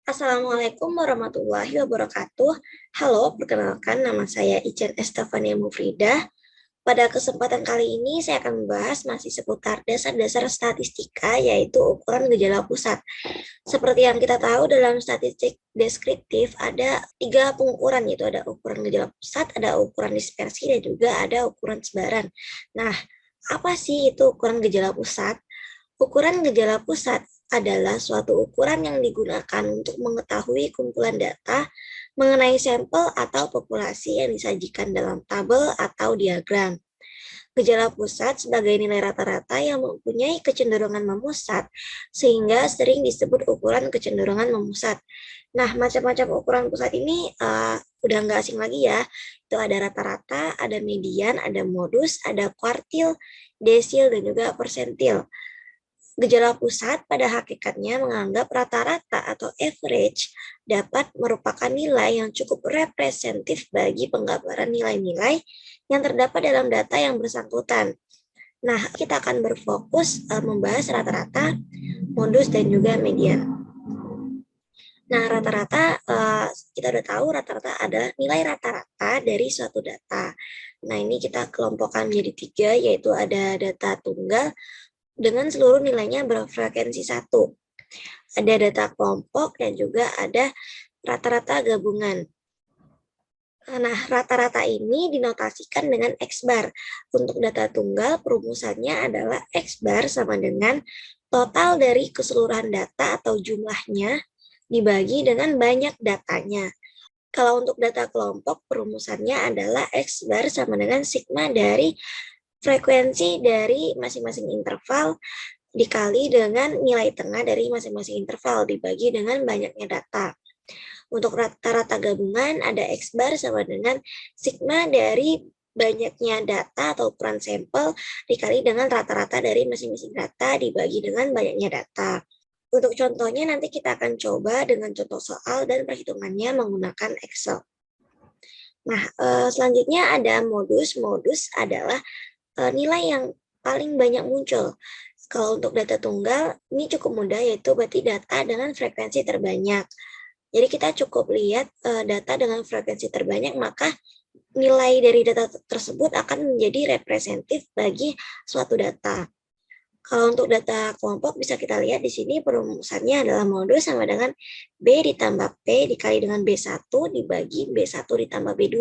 Assalamualaikum warahmatullahi wabarakatuh. Halo, perkenalkan nama saya Ijen Estefania Mufridah. Pada kesempatan kali ini saya akan membahas masih seputar dasar-dasar statistika, yaitu ukuran gejala pusat. Seperti yang kita tahu dalam statistik deskriptif ada tiga pengukuran, yaitu ada ukuran gejala pusat, ada ukuran dispersi, dan juga ada ukuran sebaran. Nah, apa sih itu ukuran gejala pusat? Ukuran gejala pusat adalah suatu ukuran yang digunakan untuk mengetahui kumpulan data mengenai sampel atau populasi yang disajikan dalam tabel atau diagram. Gejala pusat sebagai nilai rata-rata yang mempunyai kecenderungan memusat, sehingga sering disebut ukuran kecenderungan memusat. Nah, macam-macam ukuran pusat ini udah nggak asing lagi ya. Itu ada rata-rata, ada median, ada modus, ada kuartil, desil, dan juga persentil. Gejala pusat pada hakikatnya menganggap rata-rata atau average dapat merupakan nilai yang cukup representatif bagi penggambaran nilai-nilai yang terdapat dalam data yang bersangkutan. Nah, kita akan berfokus membahas rata-rata, modus, dan juga median. Nah, rata-rata kita udah tahu rata-rata adalah nilai rata-rata dari suatu data. Nah, ini kita kelompokkan menjadi tiga, yaitu ada data tunggal, dengan seluruh nilainya berfrekuensi 1. Ada data kelompok dan juga ada rata-rata gabungan. Nah, rata-rata ini dinotasikan dengan X bar. Untuk data tunggal, perumusannya adalah X bar sama dengan total dari keseluruhan data atau jumlahnya dibagi dengan banyak datanya. Kalau untuk data kelompok, perumusannya adalah X bar sama dengan sigma dari frekuensi dari masing-masing interval dikali dengan nilai tengah dari masing-masing interval dibagi dengan banyaknya data. Untuk rata-rata gabungan ada X bar sama dengan sigma dari banyaknya data atau ukuran sampel dikali dengan rata-rata dari masing-masing data dibagi dengan banyaknya data. Untuk contohnya nanti kita akan coba dengan contoh soal dan perhitungannya menggunakan Excel. Nah, selanjutnya ada modus. Modus adalah nilai yang paling banyak muncul. Kalau untuk data tunggal, ini cukup mudah, yaitu berarti data dengan frekuensi terbanyak. Jadi kita cukup lihat data dengan frekuensi terbanyak, maka nilai dari data tersebut akan menjadi representatif bagi suatu data. Kalau untuk data kelompok bisa kita lihat di sini perumusannya adalah modus sama dengan B ditambah P dikali dengan B1 dibagi B1 ditambah B2,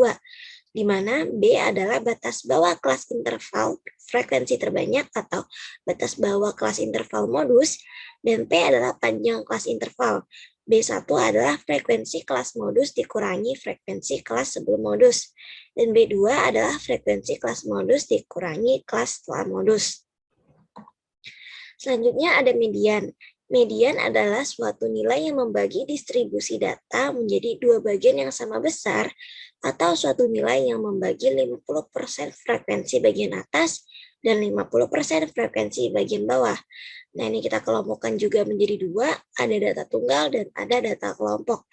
di mana B adalah batas bawah kelas interval frekuensi terbanyak atau batas bawah kelas interval modus, dan P adalah panjang kelas interval. B1 adalah frekuensi kelas modus dikurangi frekuensi kelas sebelum modus, dan B2 adalah frekuensi kelas modus dikurangi kelas setelah modus. Selanjutnya ada median. Median adalah suatu nilai yang membagi distribusi data menjadi dua bagian yang sama besar atau suatu nilai yang membagi 50% frekuensi bagian atas dan 50% frekuensi bagian bawah. Nah, ini kita kelompokkan juga menjadi dua, ada data tunggal dan ada data kelompok.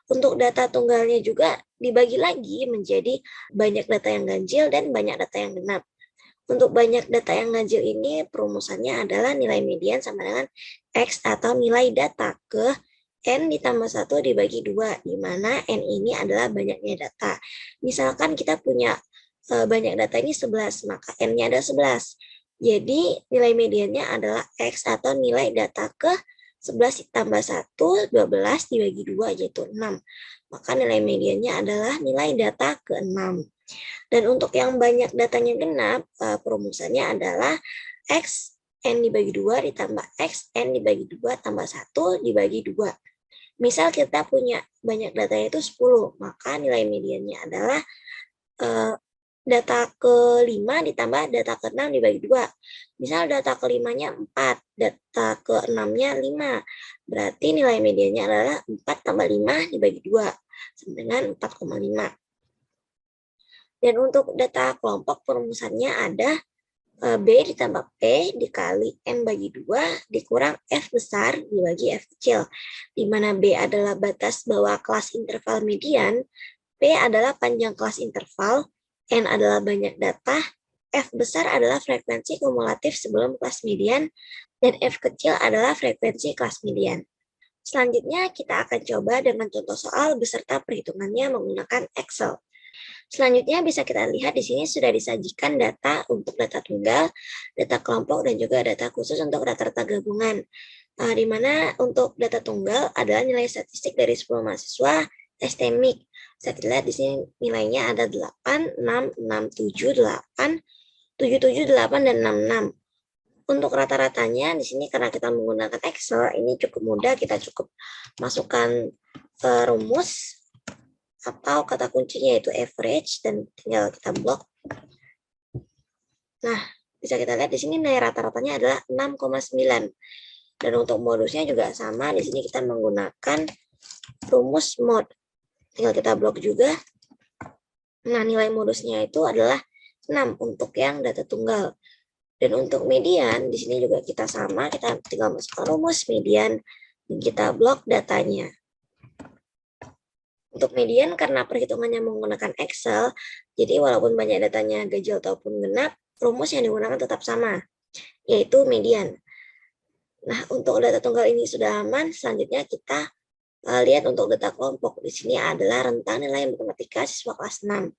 Untuk data tunggalnya juga dibagi lagi menjadi banyak data yang ganjil dan banyak data yang genap. Untuk banyak data yang ganjil ini perumusannya adalah nilai median sama dengan X atau nilai data ke N ditambah 1 dibagi 2, di mana N ini adalah banyaknya data. Misalkan kita punya banyak data ini 11, maka N-nya ada 11. Jadi nilai mediannya adalah X atau nilai data ke 11 ditambah 1, 12 dibagi 2, yaitu 6. Maka nilai mediannya adalah nilai data ke 6. Dan untuk yang banyak datanya genap, perumusannya adalah X N dibagi 2 ditambah X N dibagi 2 tambah 1 dibagi 2. Misal kita punya banyak datanya itu 10, maka nilai mediannya adalah data ke-5 ditambah data ke-6 dibagi 2. Misal data ke-5-nya 4, data ke-6-nya 5. Berarti nilai mediannya adalah 4 tambah 5 dibagi 2, sama dengan 4,5. Dan untuk data kelompok perumusannya ada B ditambah P dikali N bagi 2 dikurang F besar dibagi F kecil, di mana B adalah batas bawah kelas interval median, P adalah panjang kelas interval, N adalah banyak data, F besar adalah frekuensi kumulatif sebelum kelas median, dan F kecil adalah frekuensi kelas median. Selanjutnya, kita akan coba dengan contoh soal beserta perhitungannya menggunakan Excel. Selanjutnya bisa kita lihat di sini sudah disajikan data untuk data tunggal, data kelompok, dan juga data khusus untuk rata-rata gabungan. Di mana untuk data tunggal adalah nilai statistik dari 10 mahasiswa STMIK. Bisa kita lihat di sini nilainya ada 8, 6, 6, 7, 8, 7, 7, 8, dan 6, 6. Untuk rata-ratanya di sini karena kita menggunakan Excel, ini cukup mudah, kita cukup masukkan rumus atau kata kuncinya yaitu average dan tinggal kita blok. Nah, bisa kita lihat di sini nilai rata-ratanya adalah 6,9. Dan untuk modusnya juga sama, di sini kita menggunakan rumus mod. Tinggal kita blok juga. Nah, nilai modusnya itu adalah 6 untuk yang data tunggal. Dan untuk median, di sini juga kita sama, kita tinggal masukkan rumus median, dan kita blok datanya. Untuk median, karena perhitungannya menggunakan Excel, jadi walaupun banyak datanya ganjil ataupun genap, rumus yang digunakan tetap sama, yaitu median. Nah, untuk data tunggal ini sudah aman, selanjutnya kita lihat untuk data kelompok. Di sini adalah rentang nilai matematika siswa kelas 6.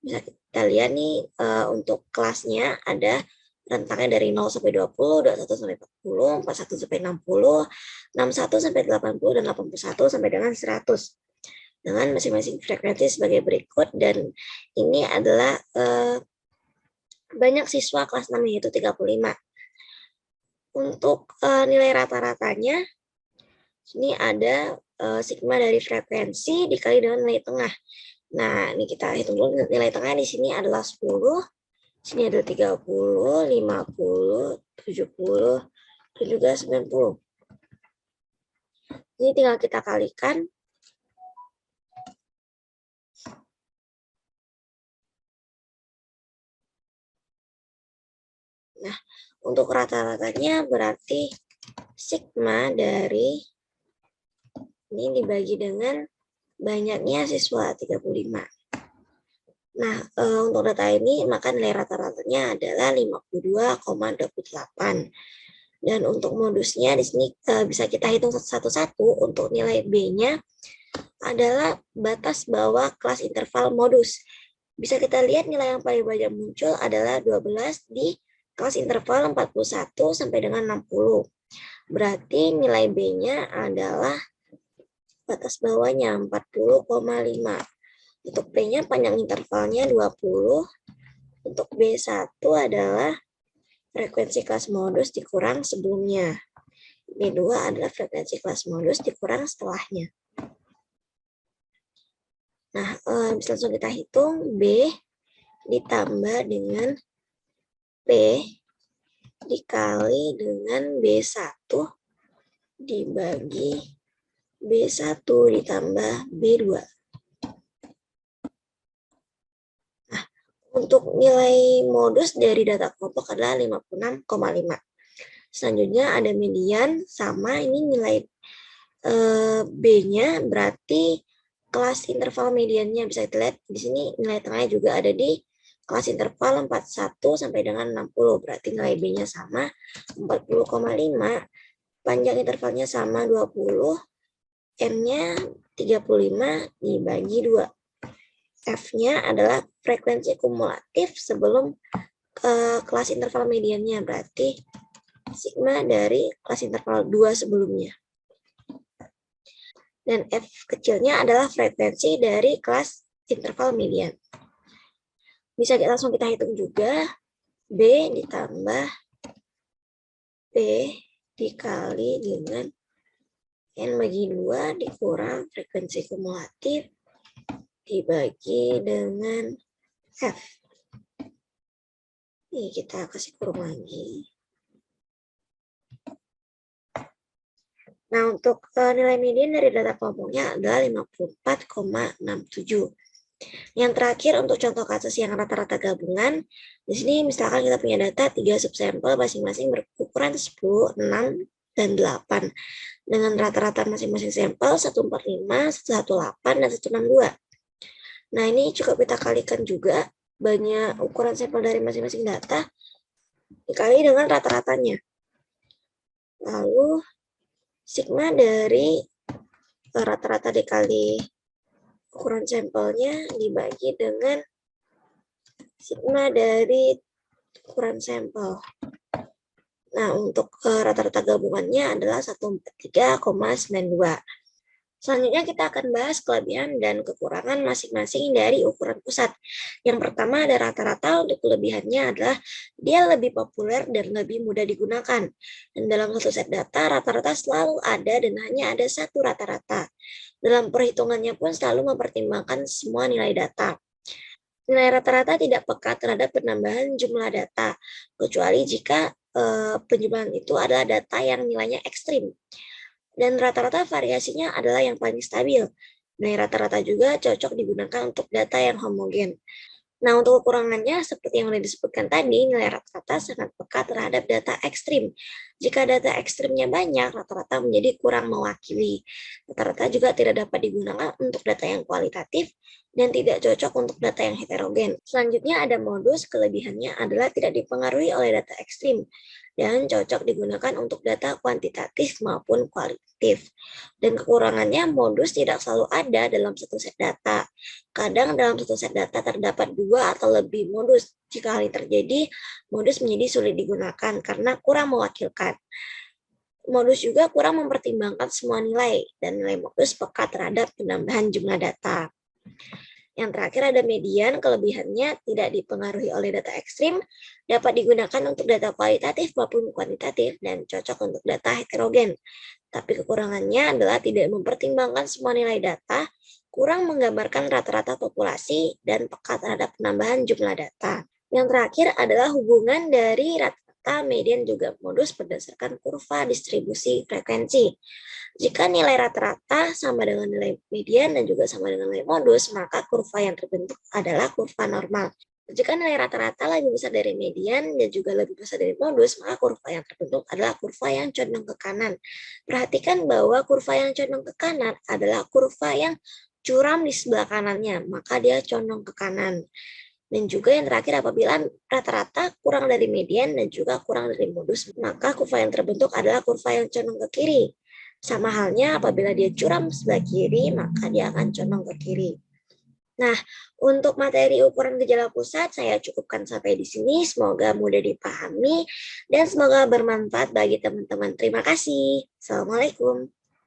Bisa kita lihat nih, untuk kelasnya ada rentangnya dari 0 sampai 20, 21 sampai 40, 41 sampai 60, 61 sampai 80, dan 81 sampai dengan 100. Dengan masing-masing frekuensi sebagai berikut, dan ini adalah banyak siswa kelas 6 yaitu 35. Untuk nilai rata-ratanya, ini ada sigma dari frekuensi dikali dengan nilai tengah. Nah, ini kita hitung dulu nilai tengah di sini adalah 10. Sini ada 30, 50, 70, dan juga 90. Ini tinggal kita kalikan. Nah, untuk rata-ratanya berarti sigma dari ini dibagi dengan banyaknya siswa 35. Nah, untuk data ini maka nilai rata-ratanya adalah 52,28. Dan untuk modusnya di sini bisa kita hitung satu-satu. Untuk nilai B-nya adalah batas bawah kelas interval modus. Bisa kita lihat nilai yang paling banyak muncul adalah 12 di kelas interval 41 sampai dengan 60. Berarti nilai B-nya adalah batas bawahnya 40,5. Untuk P-nya panjang intervalnya 20. Untuk B1 adalah frekuensi kelas modus dikurang sebelumnya. B2 adalah frekuensi kelas modus dikurang setelahnya. Nah, bisa langsung kita hitung. B ditambah dengan P dikali dengan B1 dibagi B1 ditambah B2. Untuk nilai modus dari data kelompok adalah 56,5. Selanjutnya ada median, sama ini nilai B-nya berarti kelas interval mediannya. Bisa kita lihat di sini nilai tengahnya juga ada di kelas interval 41 sampai dengan 60. Berarti nilai B-nya sama 40,5. Panjang intervalnya sama 20. N-nya 35 dibagi 2. F-nya adalah frekuensi kumulatif sebelum kelas interval mediannya, berarti sigma dari kelas interval 2 sebelumnya. Dan F kecilnya adalah frekuensi dari kelas interval median. Bisa langsung kita hitung juga, B ditambah P dikali dengan N bagi 2 dikurang frekuensi kumulatif dibagi dengan F. Ini kita kasih kurung lagi. Nah, untuk nilai median dari data kelompoknya adalah 54,67. Yang terakhir untuk contoh kasus yang rata-rata gabungan, di sini misalkan kita punya data 3 subsampel masing-masing berukuran 10, 6, dan 8. Dengan rata-rata masing-masing sampel 145, 118, dan 162. Nah, ini cukup kita kalikan juga banyak ukuran sampel dari masing-masing data dikali dengan rata-ratanya. Lalu Sigma dari rata-rata dikali ukuran sampelnya dibagi dengan sigma dari ukuran sampel. Nah, untuk rata-rata gabungannya adalah 143,92. Selanjutnya kita akan bahas kelebihan dan kekurangan masing-masing dari ukuran pusat. Yang pertama ada rata-rata. Untuk kelebihannya adalah dia lebih populer dan lebih mudah digunakan. Dan dalam satu set data, rata-rata selalu ada dan hanya ada satu rata-rata. Dalam perhitungannya pun selalu mempertimbangkan semua nilai data. Nilai rata-rata tidak peka terhadap penambahan jumlah data, kecuali jika penjumlahan itu adalah data yang nilainya ekstrim. Dan rata-rata variasinya adalah yang paling stabil. Nilai rata-rata juga cocok digunakan untuk data yang homogen. Nah, untuk kekurangannya, seperti yang sudah disebutkan tadi, nilai rata-rata sangat peka terhadap data ekstrim. Jika data ekstrimnya banyak, rata-rata menjadi kurang mewakili. Rata-rata juga tidak dapat digunakan untuk data yang kualitatif dan tidak cocok untuk data yang heterogen. Selanjutnya ada modus, kelebihannya adalah tidak dipengaruhi oleh data ekstrim dan cocok digunakan untuk data kuantitatif maupun kualitatif. Dan kekurangannya, modus tidak selalu ada dalam satu set data. Kadang dalam satu set data terdapat 2 atau lebih modus. Jika hal ini terjadi, modus menjadi sulit digunakan karena kurang mewakilkan. Modus juga kurang mempertimbangkan semua nilai, dan nilai modus peka terhadap penambahan jumlah data. Yang terakhir ada median, kelebihannya tidak dipengaruhi oleh data ekstrim, dapat digunakan untuk data kualitatif maupun kuantitatif, dan cocok untuk data heterogen. Tapi kekurangannya adalah tidak mempertimbangkan semua nilai data, kurang menggambarkan rata-rata populasi, dan peka terhadap penambahan jumlah data. Yang terakhir adalah hubungan dari rata-rata, median, juga modus berdasarkan kurva distribusi frekuensi. Jika nilai rata-rata sama dengan nilai median dan juga sama dengan nilai modus, maka kurva yang terbentuk adalah kurva normal. Jika nilai rata-rata lebih besar dari median dan juga lebih besar dari modus, maka kurva yang terbentuk adalah kurva yang condong ke kanan. Perhatikan bahwa kurva yang condong ke kanan adalah kurva yang curam di sebelah kanannya, maka dia condong ke kanan. Dan juga yang terakhir, apabila rata-rata kurang dari median dan juga kurang dari modus, maka kurva yang terbentuk adalah kurva yang condong ke kiri. Sama halnya apabila dia curam sebelah kiri, maka dia akan condong ke kiri. Nah, untuk materi ukuran gejala pusat saya cukupkan sampai di sini. Semoga mudah dipahami dan semoga bermanfaat bagi teman-teman. Terima kasih. Assalamualaikum.